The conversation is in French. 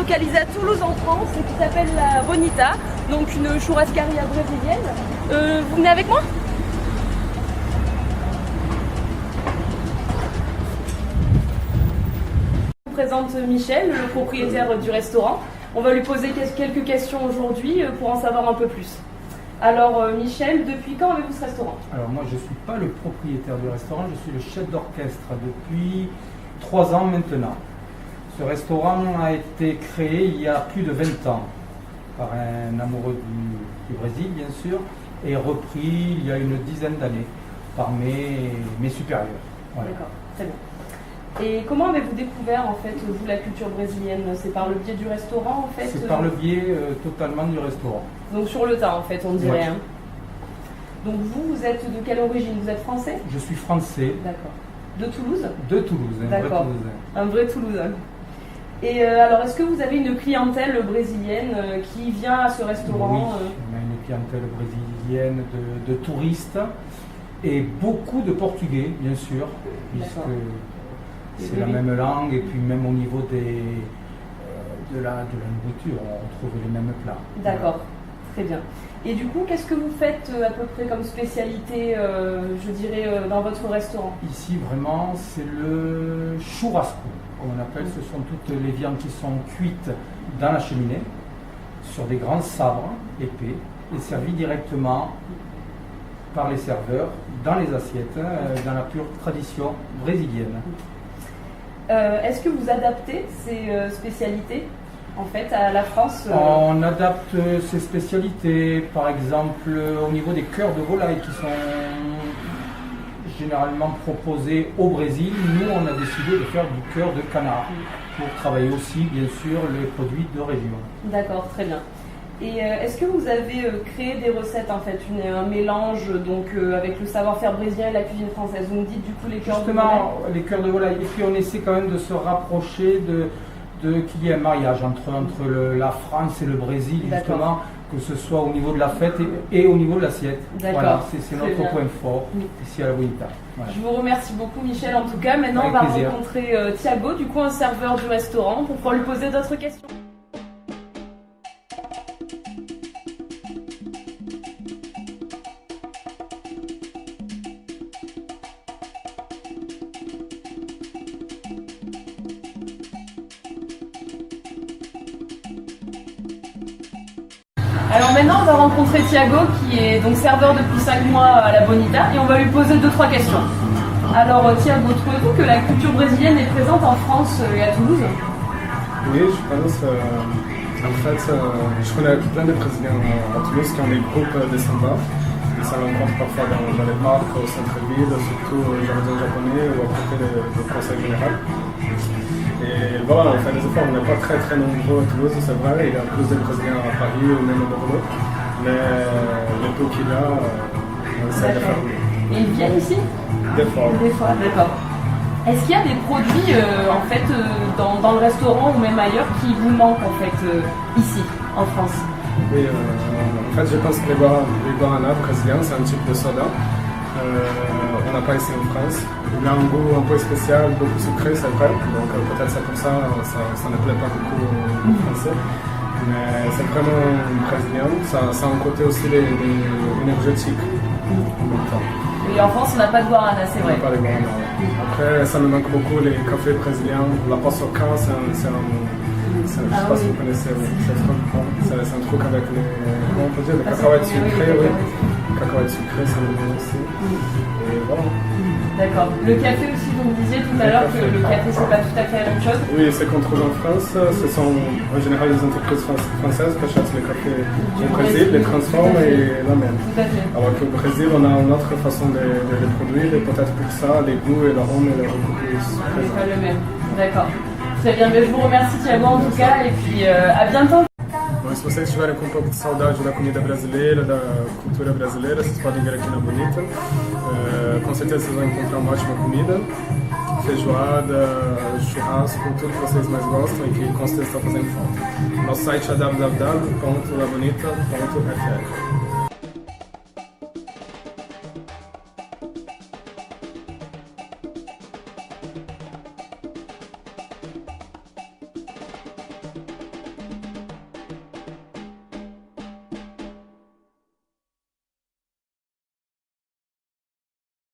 localisé à Toulouse en France et qui s'appelle la Bonita, donc une churrascaria brésilienne. Vous venez avec moi? Je vous présente Michel, le propriétaire du restaurant. On va lui poser quelques questions aujourd'hui pour en savoir un peu plus. Alors Michel, depuis quand avez-vous ce restaurant? Alors moi je ne suis pas le propriétaire du restaurant, je suis le chef d'orchestre depuis 3 ans maintenant. Ce restaurant a été créé il y a plus de 20 ans par un amoureux du Brésil bien sûr et repris il y a une dizaine d'années par mes supérieurs. Voilà. D'accord, très bien. Et comment avez-vous découvert en fait vous la culture brésilienne? C'est par le biais du restaurant en fait? C'est par le biais totalement du restaurant. Donc sur le tas en fait on dirait. Oui. Hein. Donc vous êtes de quelle origine? Vous êtes français? Je suis français. D'accord. De Toulouse? De Toulouse, un vrai Toulousain. Un vrai Toulousain. Et alors est-ce que vous avez une clientèle brésilienne qui vient à ce restaurant? Oui, on a une clientèle brésilienne de touristes et beaucoup de Portugais bien sûr, puisque c'est la même langue et puis même au niveau de la nourriture, on trouve les mêmes plats. D'accord, très bien. Et du coup, qu'est-ce que vous faites à peu près comme spécialité, je dirais, dans votre restaurant? Ici, vraiment, c'est le churrasco, comme on appelle. Ce sont toutes les viandes qui sont cuites dans la cheminée, sur des grands sabres épais, et servies directement par les serveurs dans les assiettes, dans la pure tradition brésilienne. Est-ce que vous adaptez ces spécialités en fait à la France? On adapte ces spécialités, par exemple au niveau des cœurs de volaille qui sont généralement proposés au Brésil. Nous, on a décidé de faire du cœur de canard pour travailler aussi, bien sûr, les produits de région. D'accord, très bien. Et est-ce que vous avez créé des recettes, en fait, un mélange donc, avec le savoir-faire brésilien et la cuisine française? Vous me dites du coup les cœurs de volaille? Justement, les cœurs de volaille. Et puis on essaie quand même de se rapprocher qu'il y ait un mariage entre la France et le Brésil, justement, que ce soit au niveau de la fête et au niveau de l'assiette. Voilà, c'est notre point fort ici à la Bonita. Voilà. Je vous remercie beaucoup Michel en tout cas. Maintenant avec on va plaisir. Rencontrer Thiago, du coup un serveur du restaurant, pour pouvoir lui poser d'autres questions. Alors maintenant, on va rencontrer Thiago qui est donc serveur depuis 5 mois à la Bonita et on va lui poser 2-3 questions. Alors Thiago, trouvez-vous que la culture brésilienne est présente en France et à Toulouse? Oui, je pense. En fait, je connais plein de Brésiliens à Toulouse qui ont des groupes de samba. Et ça rencontre parfois dans les parcs, au centre-ville, surtout au jardin japonais ou à côté du conseil général. Et voilà, on fait des efforts, on n'est pas très nombreux à Toulouse, c'est vrai, il y a plus de Brésiliens à Paris ou même à Bordeaux, mais le peu qu'il y a, on essaie de faire. Et ils viennent ici? Des fois. Des fois, d'accord. Est-ce qu'il y a des produits en fait dans le restaurant ou même ailleurs qui vous manquent en fait ici, en France? Oui, en fait je pense que les guaraná brésiliens, c'est un type de soda. On n'a pas ici en France. Il a un goût un peu spécial, beaucoup sucré, c'est vrai. Donc peut-être c'est comme ça ne plaît pas beaucoup aux Français. Mais c'est vraiment brésilien. Ça a un côté aussi énergétique en même temps. Oui, en France on n'a pas de guarana, c'est vrai. On n'a pas de guarana. Après, ça me manque beaucoup les cafés brésiliens. La paçoca, je ne sais pas si vous connaissez, c'est un truc avec comment on peut dire, les cacahuètes sucrées, oui. Les cacahuètes sucrées, ça me manque aussi. Et voilà. D'accord. Le café aussi, vous me disiez tout à l'heure que le café c'est pas tout à fait la même chose? Oui, c'est qu'on trouve en France. Ce sont en général les entreprises françaises qui achètent les cafés au Brésil, les transforment et l'amènent. Tout à fait. Alors qu'au Brésil, on a une autre façon de les produire et peut-être pour ça, les goûts et l'arôme et le goût c'est pas le même. D'accord. Très bien, mais je vous remercie Thiago en tout cas et puis à bientôt. Bom, se vocês estiverem com um pouco de saudade da comida brasileira, da cultura brasileira, vocês podem vir aqui na Bonita. Com certeza vocês vão encontrar uma ótima comida, feijoada, churrasco, tudo que vocês mais gostam e que com certeza está fazendo falta. Nosso site é www.labonita.fr.